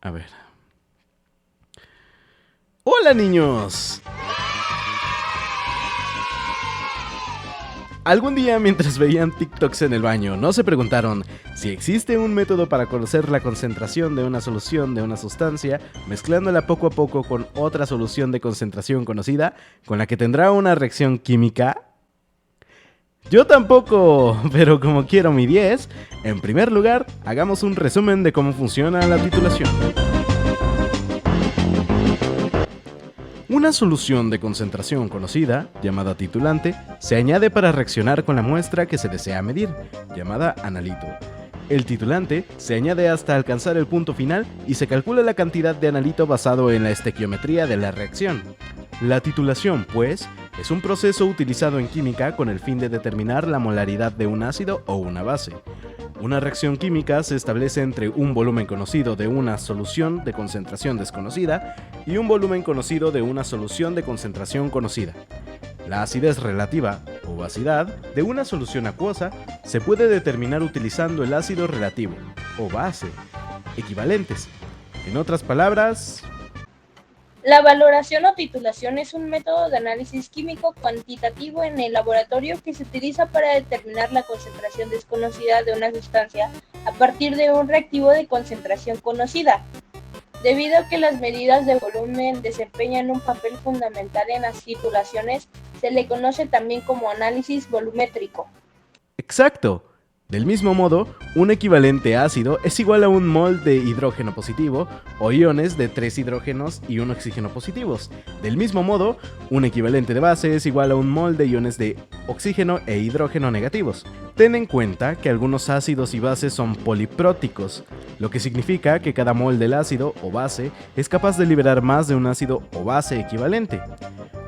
A ver. ¡Hola, niños! Algún día mientras veían TikToks en el baño, ¿no se preguntaron si existe un método para conocer la concentración de una solución de una sustancia, mezclándola poco a poco con otra solución de concentración conocida, con la que tendrá una reacción química? Yo tampoco, pero como quiero mi 10, en primer lugar, hagamos un resumen de cómo funciona la titulación. Una solución de concentración conocida, llamada titulante, se añade para reaccionar con la muestra que se desea medir, llamada analito. El titulante se añade hasta alcanzar el punto final y se calcula la cantidad de analito basado en la estequiometría de la reacción. La titulación, pues, es un proceso utilizado en química con el fin de determinar la molaridad de un ácido o una base. Una reacción química se establece entre un volumen conocido de una solución de concentración desconocida y un volumen conocido de una solución de concentración conocida. La acidez relativa, o basidad, de una solución acuosa se puede determinar utilizando el ácido relativo, o base, equivalentes. En otras palabras, La valoración o titulación es un método de análisis químico cuantitativo en el laboratorio que se utiliza para determinar la concentración desconocida de una sustancia a partir de un reactivo de concentración conocida. Debido a que las medidas de volumen desempeñan un papel fundamental en las titulaciones, se le conoce también como análisis volumétrico. exacto. Del mismo modo, un equivalente ácido es igual a un mol de hidrógeno positivo o iones de 3 hidrógenos y 1 oxígeno positivos. Del mismo modo, un equivalente de base es igual a un mol de iones de oxígeno e hidrógeno negativos. Ten en cuenta que algunos ácidos y bases son polipróticos, lo que significa que cada mol del ácido o base es capaz de liberar más de un ácido o base equivalente.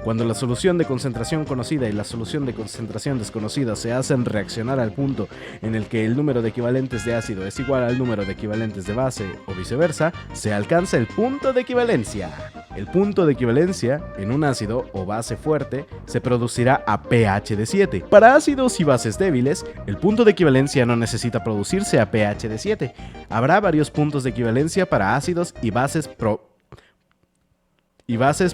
Cuando la solución de concentración conocida y la solución de concentración desconocida se hacen reaccionar al punto en el que el número de equivalentes de ácido es igual al número de equivalentes de base o viceversa, se alcanza el punto de equivalencia. El punto de equivalencia en un ácido o base fuerte se producirá a pH de 7. Para ácidos y bases débiles, el punto de equivalencia no necesita producirse a pH de 7. Habrá varios puntos de equivalencia para ácidos y bases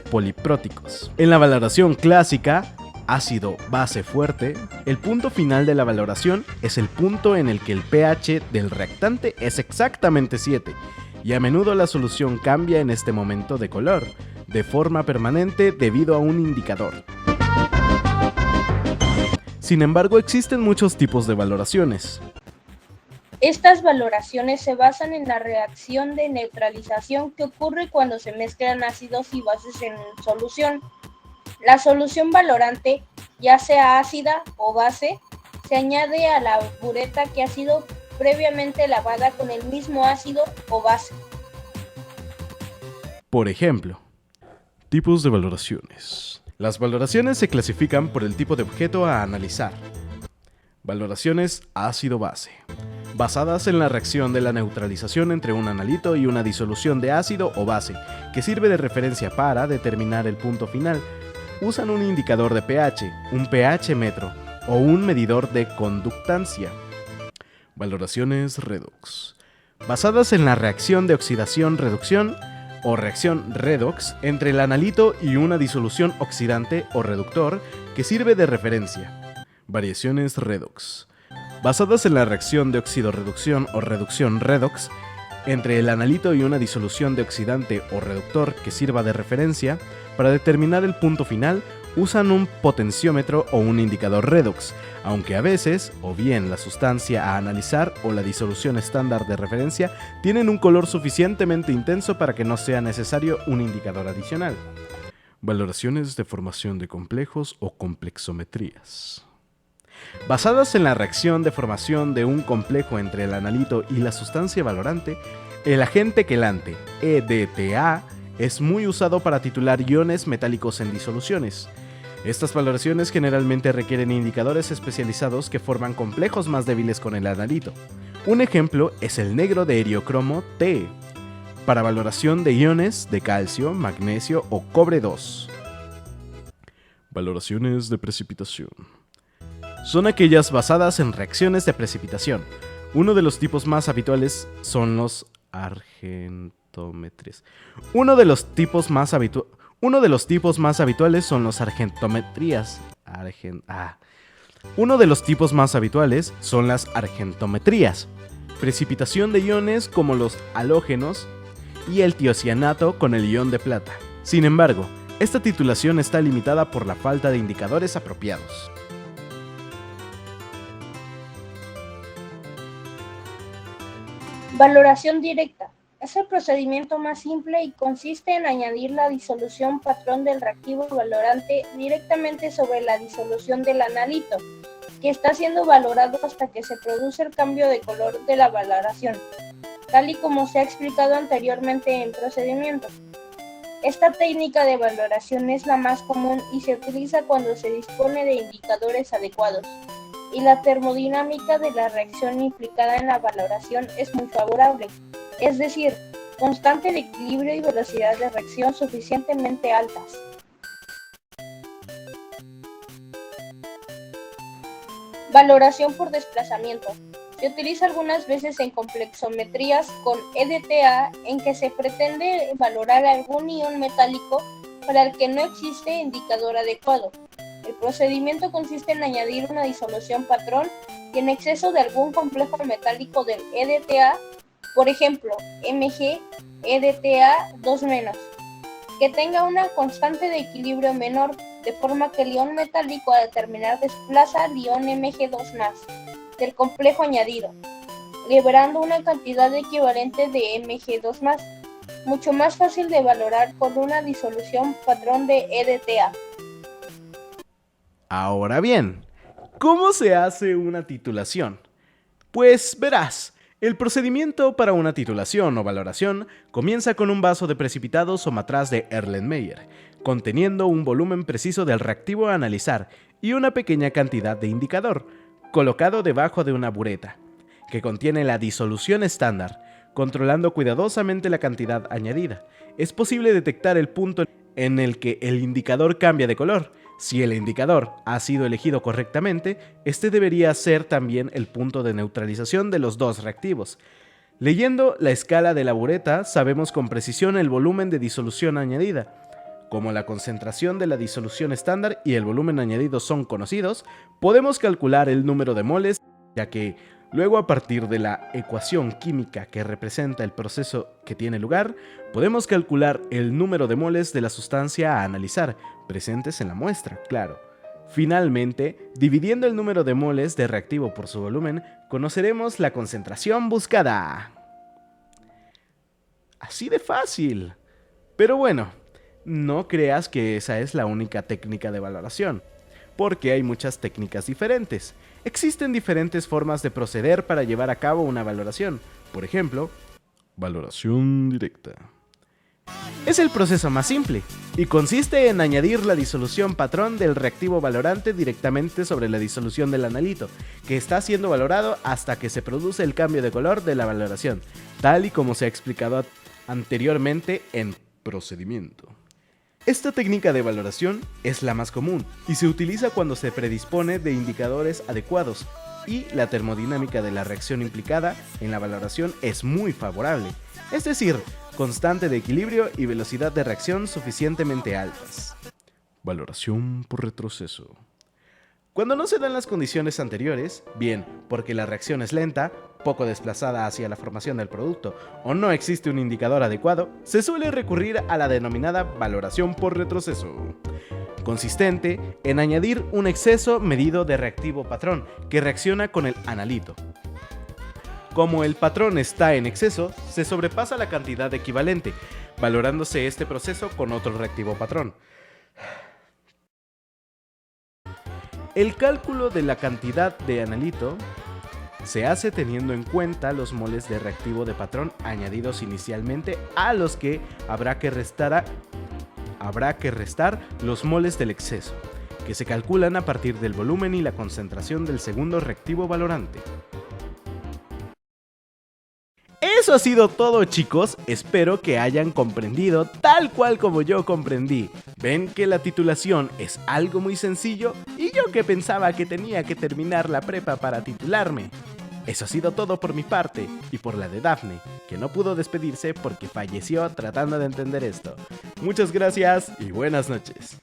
polipróticos. En la valoración clásica, ácido-base fuerte, el punto final de la valoración es el punto en el que el pH del reactante es exactamente 7, y a menudo la solución cambia en este momento de color, de forma permanente debido a un indicador. Sin embargo, existen muchos tipos de valoraciones. Estas valoraciones se basan en la reacción de neutralización que ocurre cuando se mezclan ácidos y bases en solución. La solución valorante, ya sea ácida o base, se añade a la bureta que ha sido previamente lavada con el mismo ácido o base. Por ejemplo, tipos de valoraciones. Las valoraciones se clasifican por el tipo de objeto a analizar. Valoraciones ácido-base, basadas en la reacción de la neutralización entre un analito y una disolución de ácido o base, que sirve de referencia para determinar el punto final. Usan un indicador de pH, un pH metro o un medidor de conductancia. Valoraciones redox, basadas en la reacción de oxidación-reducción o reacción redox entre el analito y una disolución oxidante o reductor que sirve de referencia. Variaciones redox, basadas en la reacción de óxido-reducción o reducción redox entre el analito y una disolución de oxidante o reductor que sirva de referencia. Para determinar el punto final, usan un potenciómetro o un indicador redox, aunque a veces, o bien la sustancia a analizar o la disolución estándar de referencia tienen un color suficientemente intenso para que no sea necesario un indicador adicional. Valoraciones de formación de complejos o complexometrías, basadas en la reacción de formación de un complejo entre el analito y la sustancia valorante. El agente quelante, EDTA, es muy usado para titular iones metálicos en disoluciones. Estas valoraciones generalmente requieren indicadores especializados que forman complejos más débiles con el analito. Un ejemplo es el negro de heliocromo Te, para valoración de iones de calcio, magnesio o cobre 2. Valoraciones de precipitación. Son aquellas basadas en reacciones de precipitación. Uno de los tipos más habituales son los argentometrías. Uno de los tipos más habituales son los argentometrías. Uno de los tipos más habituales son las argentometrías. Precipitación de iones como los halógenos y el tiocianato con el ion de plata. Sin embargo, esta titulación está limitada por la falta de indicadores apropiados. Valoración directa. Es el procedimiento más simple y consiste en añadir la disolución patrón del reactivo valorante directamente sobre la disolución del analito, que está siendo valorado hasta que se produce el cambio de color de la valoración, tal y como se ha explicado anteriormente en procedimiento. Esta técnica de valoración es la más común y se utiliza cuando se dispone de indicadores adecuados, y la termodinámica de la reacción implicada en la valoración es muy favorable, es decir, constante de equilibrio y velocidad de reacción suficientemente altas. Valoración por desplazamiento. Se utiliza algunas veces en complexometrías con EDTA en que se pretende valorar algún ion metálico para el que no existe indicador adecuado. El procedimiento consiste en añadir una disolución patrón y en exceso de algún complejo metálico del EDTA, por ejemplo, Mg EDTA 2-, que tenga una constante de equilibrio menor, de forma que el ion metálico a determinar desplaza al ion Mg2+ del complejo añadido, liberando una cantidad equivalente de Mg2+, mucho más fácil de valorar con una disolución patrón de EDTA. Ahora bien, ¿cómo se hace una titulación? Pues verás, el procedimiento para una titulación o valoración comienza con un vaso de precipitados o matraz de Erlenmeyer, conteniendo un volumen preciso del reactivo a analizar y una pequeña cantidad de indicador, colocado debajo de una bureta, que contiene la disolución estándar, controlando cuidadosamente la cantidad añadida. Es posible detectar el punto en el que el indicador cambia de color. Si el indicador ha sido elegido correctamente, este debería ser también el punto de neutralización de los dos reactivos. Leyendo la escala de la bureta, sabemos con precisión el volumen de disolución añadida. Como la concentración de la disolución estándar y el volumen añadido son conocidos, podemos calcular el número de moles, ya que luego, a partir de la ecuación química que representa el proceso que tiene lugar, podemos calcular el número de moles de la sustancia a analizar, presentes en la muestra, claro. Finalmente, dividiendo el número de moles de reactivo por su volumen, conoceremos la concentración buscada. Así de fácil. Pero bueno, no creas que esa es la única técnica de valoración, porque hay muchas técnicas diferentes. Existen diferentes formas de proceder para llevar a cabo una valoración. Por ejemplo, valoración directa. Es el proceso más simple y consiste en añadir la disolución patrón del reactivo valorante directamente sobre la disolución del analito, que está siendo valorado hasta que se produce el cambio de color de la valoración, tal y como se ha explicado anteriormente en procedimiento. Esta técnica de valoración es la más común y se utiliza cuando se predispone de indicadores adecuados y la termodinámica de la reacción implicada en la valoración es muy favorable, es decir, constante de equilibrio y velocidad de reacción suficientemente altas. Valoración por retroceso. Cuando no se dan las condiciones anteriores, bien porque la reacción es lenta, poco desplazada hacia la formación del producto o no existe un indicador adecuado, se suele recurrir a la denominada valoración por retroceso, consistente en añadir un exceso medido de reactivo patrón que reacciona con el analito. Como el patrón está en exceso, se sobrepasa la cantidad equivalente, valorándose este proceso con otro reactivo patrón. El cálculo de la cantidad de analito se hace teniendo en cuenta los moles de reactivo de patrón añadidos inicialmente a los que habrá que restar los moles del exceso, que se calculan a partir del volumen y la concentración del segundo reactivo valorante. Eso ha sido todo, chicos, espero que hayan comprendido tal cual como yo comprendí. Ven que la titulación es algo muy sencillo y yo que pensaba que tenía que terminar la prepa para titularme. Eso ha sido todo por mi parte y por la de Daphne, que no pudo despedirse porque falleció tratando de entender esto. Muchas gracias y buenas noches.